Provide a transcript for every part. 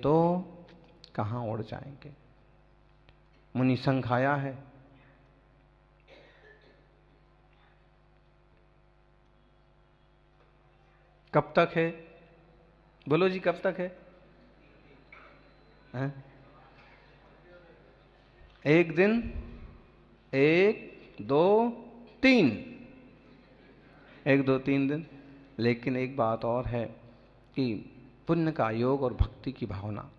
तो कहाँ उड़ जाएंगे। मुनि संघ आया है, कब तक है? बोलो जी, कब तक है? हैं? एक दिन, एक दो तीन, एक दो तीन दिन। लेकिन एक बात और है कि पुण्य का योग और भक्ति की भावना,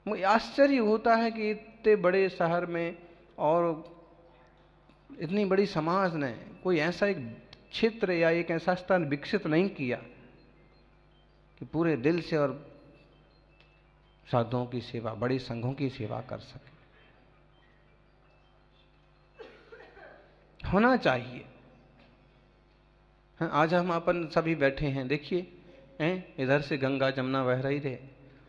मुझे आश्चर्य होता है कि इतने बड़े शहर में और इतनी बड़ी समाज ने कोई ऐसा एक क्षेत्र या एक ऐसा स्थान विकसित नहीं किया कि पूरे दिल से और साधुओं की सेवा, बड़ी संघों की सेवा कर सके। होना चाहिए। आज हम अपन सभी बैठे हैं, देखिए इधर से गंगा जमुना बह रही है,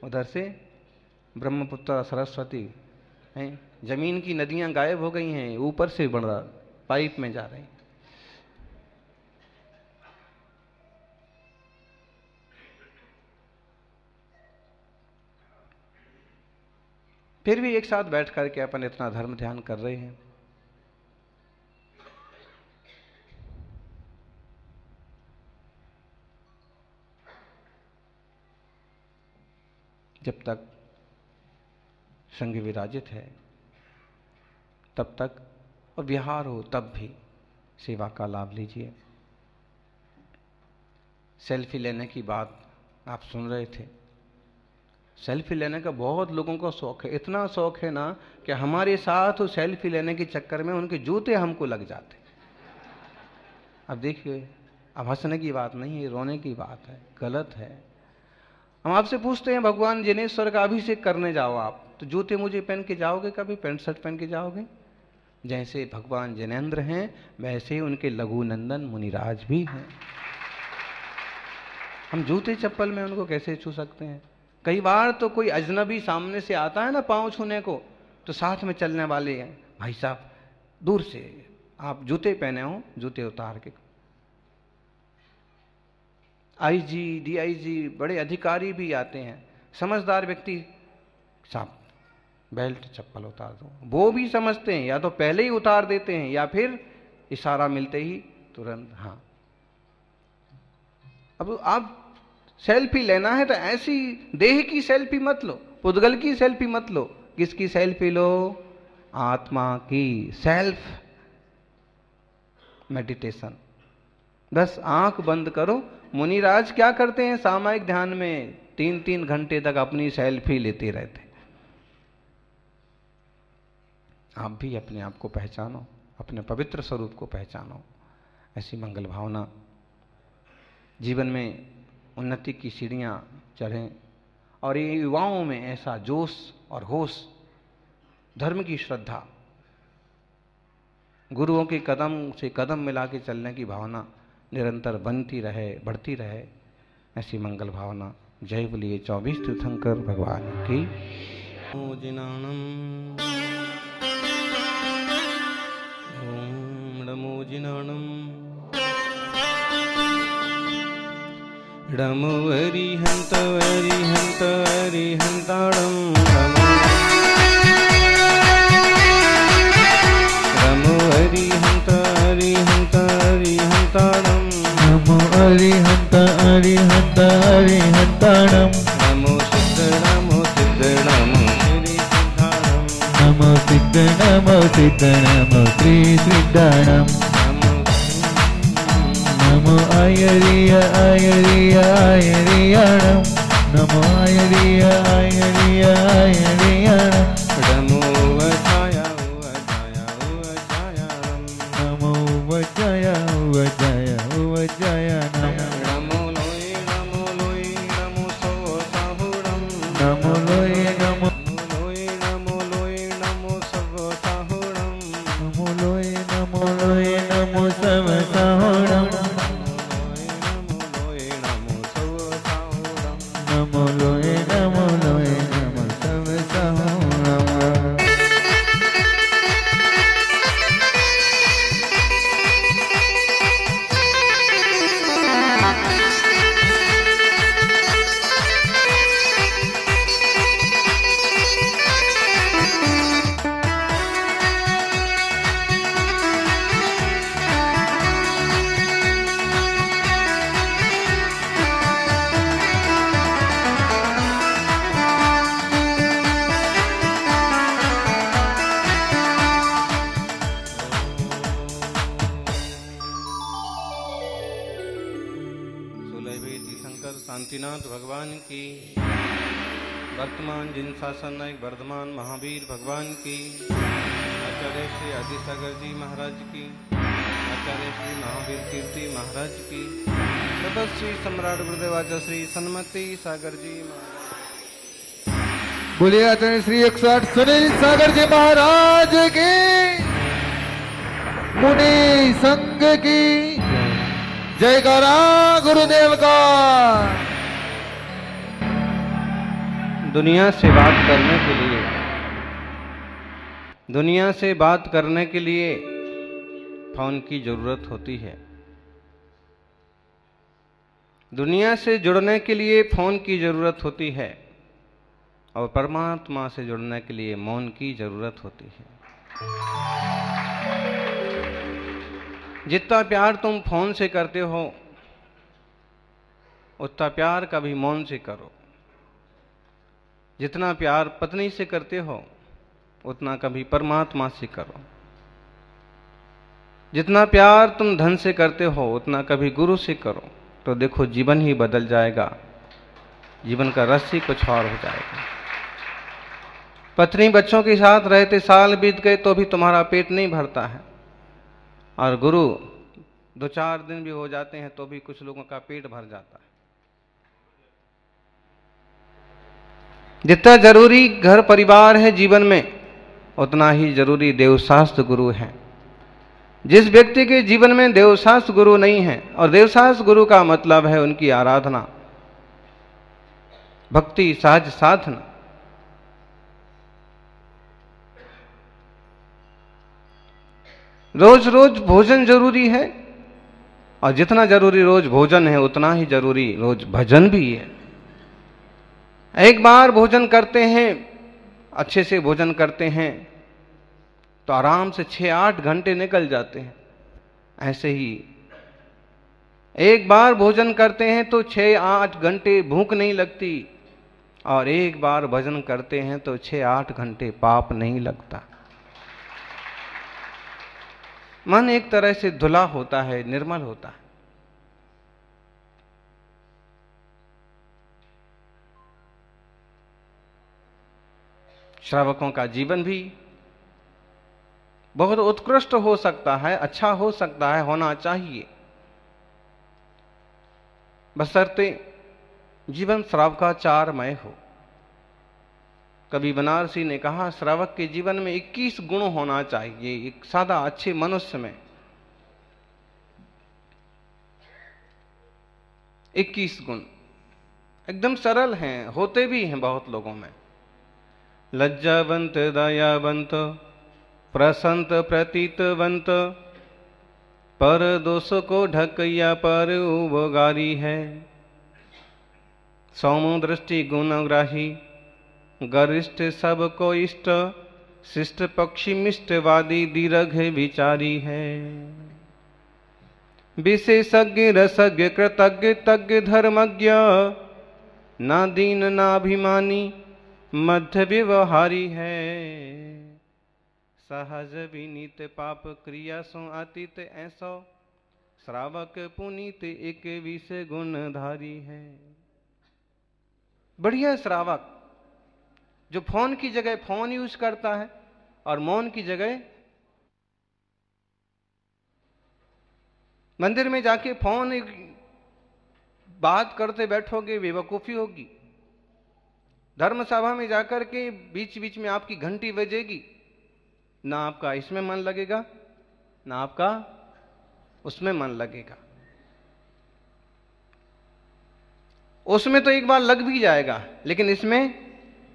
उधर से ब्रह्मपुत्र सरस्वती हैं, जमीन की नदियां गायब हो गई हैं, ऊपर से बढ़ रहा पाइप में जा रही। फिर भी एक साथ बैठ करके अपन इतना धर्म ध्यान कर रहे हैं। जब तक संघ विराजित है तब तक, और विहार हो तब भी सेवा का लाभ लीजिए। सेल्फी लेने की बात आप सुन रहे थे। सेल्फी लेने का बहुत लोगों को शौक है, इतना शौक है ना कि हमारे साथ वो सेल्फी लेने के चक्कर में उनके जूते हमको लग जाते। अब देखिए, अब हंसने की बात नहीं है, रोने की बात है, गलत है। हम आपसे पूछते हैं, भगवान जिनेश्वर का अभिषेक करने जाओ आप, तो जूते मुझे पहन के जाओगे? कभी पैंट शर्ट पहन के जाओगे? जैसे भगवान जिनेंद्र हैं वैसे ही उनके लघु नंदन मुनिराज भी हैं। हम जूते चप्पल में उनको कैसे छू सकते हैं? कई बार तो कोई अजनबी सामने से आता है ना पांव छूने को, तो साथ में चलने वाले हैं, भाई साहब दूर से आप जूते पहने हो, जूते उतार के। आईजी, डीआईजी, बड़े अधिकारी भी आते हैं, समझदार व्यक्ति, साहब बेल्ट चप्पल उतार दो। वो भी समझते हैं, या तो पहले ही उतार देते हैं या फिर इशारा मिलते ही तुरंत हाँ। अब आप सेल्फी लेना है तो ऐसी देह की सेल्फी मत लो, पुद्गल की सेल्फी मत लो। किसकी सेल्फी लो? आत्मा की सेल्फ मेडिटेशन। बस आंख बंद करो। मुनिराज क्या करते हैं? सामायिक ध्यान में 3-3 घंटे तक अपनी सेल्फी लेते रहते। आप भी अपने आप को पहचानो, अपने पवित्र स्वरूप को पहचानो। ऐसी मंगल भावना जीवन में उन्नति की सीढ़ियां चढ़ें, और ये युवाओं में ऐसा जोश और होश, धर्म की श्रद्धा, गुरुओं के कदम से कदम मिला के चलने की भावना निरंतर बनती रहे, बढ़ती रहे। ऐसी मंगल भावना। जय बोलिए 24 तीर्थंकर भगवान की। ओम नमो जिनाणम। नमो अरिहंत अरिहंत अरिहंताणम। नमो अरिहंत अरिहंत अरिहंताणम। नमो अरिहंत अरिहंत अरिहंताणम। नमो सिद्ध नमो सिद्ध नमो श्री सिद्धाणम। नमो सिद्ध नमो सिद्ध नमो श्री सिद्धाणम। नमो आयरिय आयरिय आयरियाणम। नमो आयरिय आयरिय आयरियाणम। नमो वचाया वचाया वचायाणम। नमो वचाया वचाया वचायाणम। नमो लोय नमो लोय नमो सवसाहुणम। नमो लोय नमो लोय नमो लोय नमो सवसाहुणम। नमो लोय नमो लोय नमो सवसाहुणम। नमो लोय नमो लोय नमो सवसाहुणम। शांतिनाथ भगवान की, वर्तमान जिन शासन नायक वर्धमान महावीर भगवान की, आचार्य श्री आदिसागर जी महाराज की, आचार्य श्री महावीर कीर्ति महाराज की, तपस्वी सम्राट गुरुदेवाचार्य श्री सन्मति सागर जी महाराज। बोलिए आचार्य श्री 108 सुनील सागर जी महाराज की, मुनि संघ की जयकारा गुरुदेव का। दुनिया से बात करने के लिए, दुनिया से बात करने के लिए फोन की जरूरत होती है। दुनिया से जुड़ने के लिए फोन की जरूरत होती है और परमात्मा से जुड़ने के लिए मौन की जरूरत होती है। जितना प्यार तुम फोन से करते हो उतना प्यार कभी मौन से करो। जितना प्यार पत्नी से करते हो उतना कभी परमात्मा से करो। जितना प्यार तुम धन से करते हो उतना कभी गुरु से करो, तो देखो जीवन ही बदल जाएगा, जीवन का रस ही कुछ और हो जाएगा। पत्नी बच्चों के साथ रहते साल बीत गए तो भी तुम्हारा पेट नहीं भरता है, और गुरु 2-4 दिन भी हो जाते हैं तो भी कुछ लोगों का पेट भर जाता है। जितना जरूरी घर परिवार है जीवन में उतना ही जरूरी देवशास्त्र गुरु है। जिस व्यक्ति के जीवन में देवशास्त्र गुरु नहीं है, और देवशास्त्र गुरु का मतलब है उनकी आराधना, भक्ति, सहज साधना। रोज रोज भोजन जरूरी है, और जितना जरूरी रोज भोजन है उतना ही जरूरी रोज भजन भी है। एक बार भोजन करते हैं, अच्छे से भोजन करते हैं तो आराम से 6-8 घंटे निकल जाते हैं। ऐसे ही एक बार भोजन करते हैं तो 6-8 घंटे भूख नहीं लगती, और एक बार भजन करते हैं तो 6-8 घंटे पाप नहीं लगता। मन एक तरह से धुला होता है, निर्मल होता है। श्रावकों का जीवन भी बहुत उत्कृष्ट हो सकता है, अच्छा हो सकता है, होना चाहिए, बशर्ते जीवन श्रावकाचारमय हो। कवि बनारसी ने कहा, श्रावक के जीवन में 21 गुण होना चाहिए, एक सादा अच्छे मनुष्य में 21 गुण एकदम सरल हैं, होते भी हैं बहुत लोगों में। लज्जावंत, दयावंत, प्रसंत, प्रतीतवंत, पर दोष को ढकैया पर उपगारी है। सौम्य दृष्टि गुणग्राही, गरिष्ठ सबको इष्ट, शिष्ट पक्षी मिष्टवादी, दीर्घ विचारी है। विशेषज्ञ रसज्ञ कृतज्ञ तज्ञ धर्मज्ञ, ना दीन ना अभिमानी, मध्य व्यवहारी है। सहज विनीत पाप क्रिया सो अतीत ऐसो, श्रावक पुनीत एक विषय गुणधारी है। बढ़िया श्रावक जो फोन की जगह फोन यूज करता है और मौन की जगह मंदिर में जाके फोन बात करते बैठोगे, बेवकूफी होगी। धर्म सभा में जाकर के बीच बीच में आपकी घंटी बजेगी, ना आपका इसमें मन लगेगा ना आपका उसमें मन लगेगा। उसमें तो एक बार लग भी जाएगा लेकिन इसमें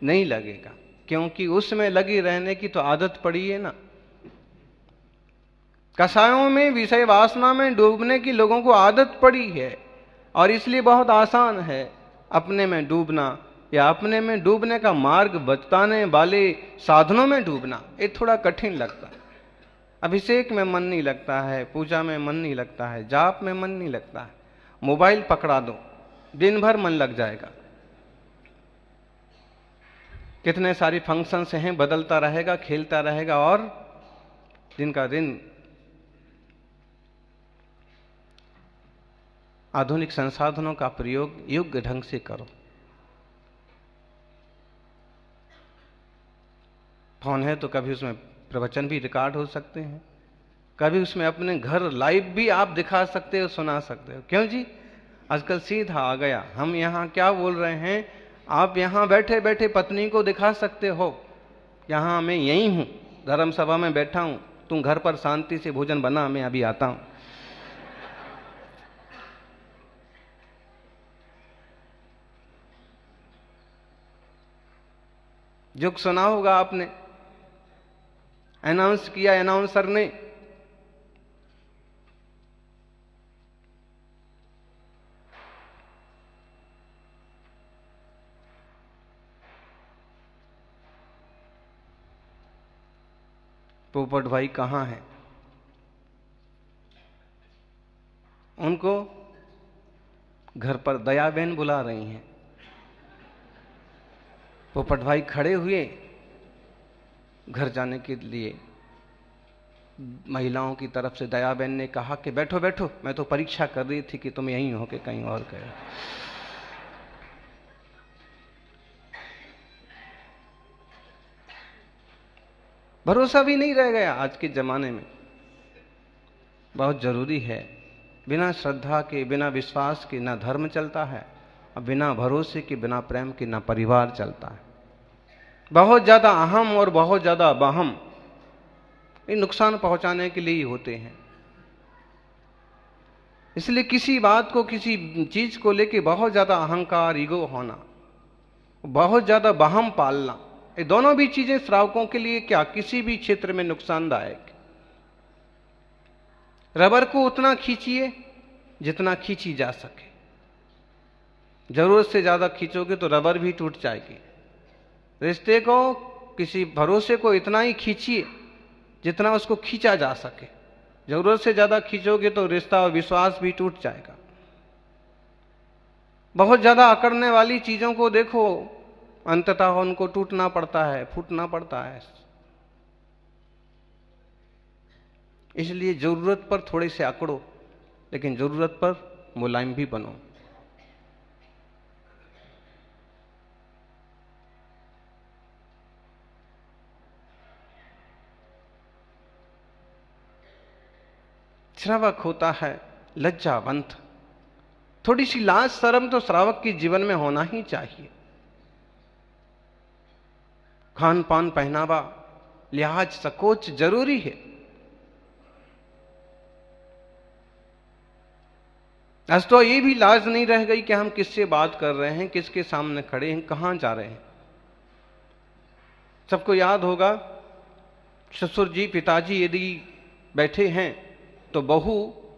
नहीं लगेगा, क्योंकि उसमें लगी रहने की तो आदत पड़ी है ना। कसायों में, विषय वासना में डूबने की लोगों को आदत पड़ी है, और इसलिए बहुत आसान है अपने में डूबना, या अपने में डूबने का मार्ग बताने वाले साधनों में डूबना। ये थोड़ा कठिन लगता है। अभिषेक में मन नहीं लगता है, पूजा में मन नहीं लगता है, जाप में मन नहीं लगता है। मोबाइल पकड़ा दो, दिन भर मन लग जाएगा। कितने सारी फंक्शंस हैं, बदलता रहेगा, खेलता रहेगा, और दिन का दिन। आधुनिक संसाधनों का प्रयोग योग्य ढंग से करो। फोन है तो कभी उसमें प्रवचन भी रिकॉर्ड हो सकते हैं, कभी उसमें अपने घर लाइव भी आप दिखा सकते हो, सुना सकते हो। क्यों जी, आजकल सीधा आ गया। हम यहाँ क्या बोल रहे हैं, आप यहाँ बैठे बैठे पत्नी को दिखा सकते हो, यहाँ मैं यही हूँ, धर्म सभा में बैठा हूँ, तुम घर पर शांति से भोजन बना, मैं अभी आता हूँ। जो सुना होगा आपने, अनाउंस किया अनाउंसर ने, पोपट भाई कहाँ हैं, उनको घर पर दयाबेन बुला रही हैं। पोपट भाई खड़े हुए घर जाने के लिए, महिलाओं की तरफ से दयाबेन ने कहा कि बैठो बैठो, मैं तो परीक्षा कर रही थी कि तुम यहीं हो कि कहीं और गए। भरोसा भी नहीं रह गया आज के जमाने में। बहुत जरूरी है, बिना श्रद्धा के, बिना विश्वास के ना धर्म चलता है, और बिना भरोसे के, बिना प्रेम के ना परिवार चलता है। बहुत ज्यादा अहम और बहुत ज्यादा बहम ये नुकसान पहुंचाने के लिए ही होते हैं। इसलिए किसी बात को, किसी चीज को लेके बहुत ज्यादा अहंकार, ईगो होना, बहुत ज्यादा बहम पालना, ये दोनों भी चीजें श्रावकों के लिए क्या, किसी भी क्षेत्र में नुकसानदायक। रबर को उतना खींचिए जितना खींची जा सके, जरूरत से ज्यादा खींचोगे तो रबर भी टूट जाएगी। रिश्ते को, किसी भरोसे को इतना ही खींचिए जितना उसको खींचा जा सके, जरूरत से ज्यादा खींचोगे तो रिश्ता और विश्वास भी टूट जाएगा। बहुत ज्यादा अकड़ने वाली चीजों को देखो, अंततः उनको टूटना पड़ता है, फूटना पड़ता है। इसलिए जरूरत पर थोड़े से अकड़ो, लेकिन जरूरत पर मुलायम भी बनो। श्रावक होता है लज्जावंत, थोड़ी सी लाज शर्म तो श्रावक के जीवन में होना ही चाहिए। खान पान, पहनावा, लिहाज, सकोच जरूरी है। आज तो ये भी लाज नहीं रह गई कि हम किससे बात कर रहे हैं, किसके सामने खड़े हैं, कहां जा रहे हैं। सबको याद होगा, ससुर जी, पिताजी यदि बैठे हैं तो बहू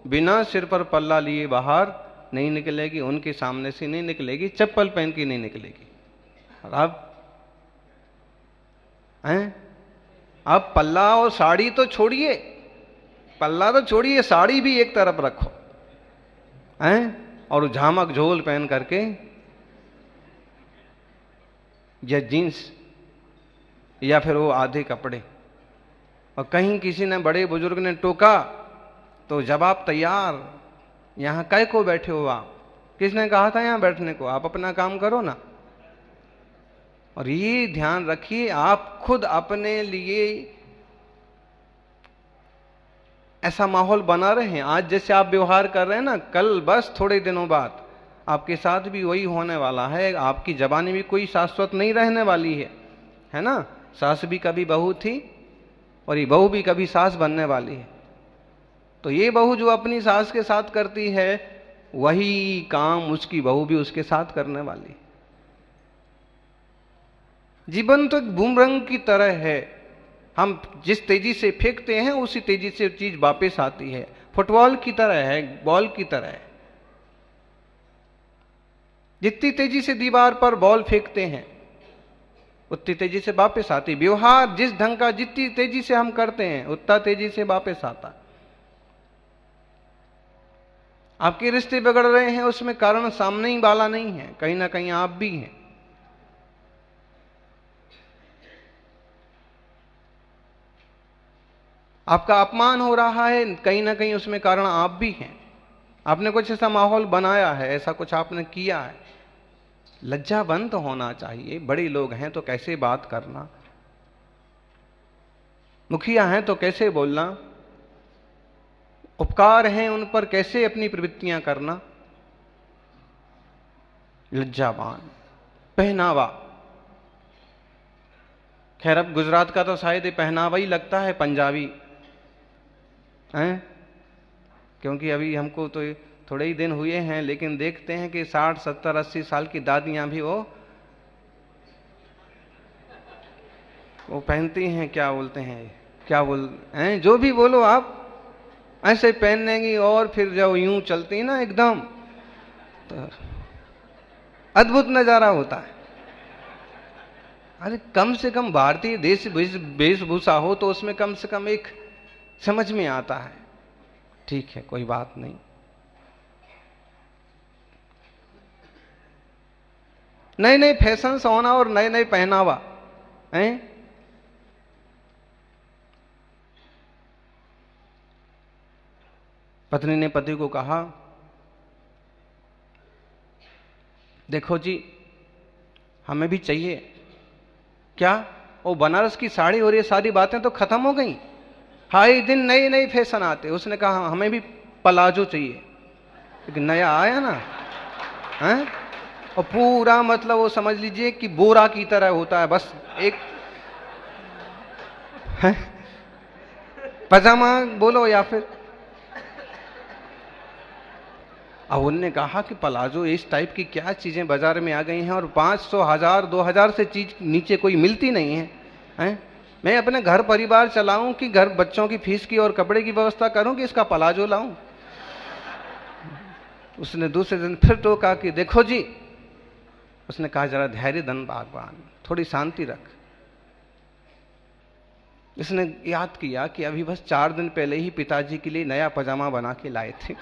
बिना सिर पर पल्ला लिए बाहर नहीं निकलेगी, उनके सामने से नहीं निकलेगी, चप्पल पहन के नहीं निकलेगी। और अब पल्ला और साड़ी तो छोड़िए, पल्ला तो छोड़िए, साड़ी भी एक तरफ रखो, और झामक झोल पहन करके, या जीन्स, या फिर वो आधे कपड़े। और कहीं किसी ने, बड़े बुजुर्ग ने टोका तो जवाब तैयार, यहां कै को बैठे हो आप, किसने कहा था यहां बैठने को, आप अपना काम करो ना। और ये ध्यान रखिए, आप खुद अपने लिए ऐसा माहौल बना रहे हैं। आज जैसे आप व्यवहार कर रहे हैं ना, कल बस थोड़े दिनों बाद आपके साथ भी वही होने वाला है। आपकी जवानी भी कोई शाश्वत नहीं रहने वाली है ना। सास भी कभी बहू थी, और ये बहू भी कभी सास बनने वाली है। तो ये बहू जो अपनी सास के साथ करती है, वही काम उसकी बहू भी उसके साथ करने वाली। जीवन तो एक बूमरंग की तरह है, हम जिस तेजी से फेंकते हैं उसी तेजी से चीज वापस आती है। फुटबॉल की तरह है, बॉल की तरह है। जितनी तेजी से दीवार पर बॉल फेंकते हैं उतनी तेजी से वापस आती। व्यवहार जिस ढंग का, जितनी तेजी से हम करते हैं उतना तेजी से वापस आता। आपके रिश्ते बिगड़ रहे हैं, उसमें कारण सामने ही वाला नहीं है, कहीं ना कहीं आप भी हैं। आपका अपमान हो रहा है, कहीं ना कहीं उसमें कारण आप भी हैं। आपने कुछ ऐसा माहौल बनाया है, ऐसा कुछ आपने किया है, लज्जाबंद होना चाहिए। बड़े लोग हैं तो कैसे बात करना, मुखिया हैं तो कैसे बोलना, उपकार हैं उन पर कैसे अपनी प्रवृत्तियां करना। लज्जावान। पहनावा, खैर अब गुजरात का तो शायद ये पहनावा ही लगता है पंजाबी हैं, क्योंकि अभी हमको तो थोड़े ही दिन हुए हैं, लेकिन देखते हैं कि 60, 70, 80 साल की दादियां भी वो पहनती हैं, क्या बोलते हैं, क्या बोल हैं, जो भी बोलो आप, ऐसे पहनेंगी और फिर जब यूं चलती ना एकदम, तो अद्भुत नजारा होता है। अरे कम से कम भारतीय देश वेशभूषा हो तो उसमें कम से कम एक समझ में आता है। ठीक है, कोई बात नहीं। नए नए फैशन होना और नए नए पहनावा हैं। पत्नी ने पति को कहा, देखो जी हमें भी चाहिए। क्या? वो बनारस की साड़ी और ये सारी बातें तो खत्म हो गई, हाई दिन नए नए फैशन आते। उसने कहा हमें भी पलाजो चाहिए, एक नया आया ना हैं, और पूरा मतलब वो समझ लीजिए कि बोरा की तरह होता है, बस एक पजामा बोलो या फिर। अब उनने कहा कि पलाजो इस टाइप की क्या चीजें बाजार में आ गई हैं और 500, 1000, 2000 से चीज नीचे कोई मिलती नहीं है, हैं? मैं अपने घर परिवार चलाऊं कि घर बच्चों की फीस की और कपड़े की व्यवस्था करूं कि इसका पलाजो लाऊं? उसने दूसरे दिन फिर टोका कि देखो जी, उसने कहा जरा धैर्य धन भगवान, थोड़ी शांति रख। इसने याद किया कि अभी बस 4 दिन पहले ही पिताजी के लिए नया पजामा बना के लाए थे।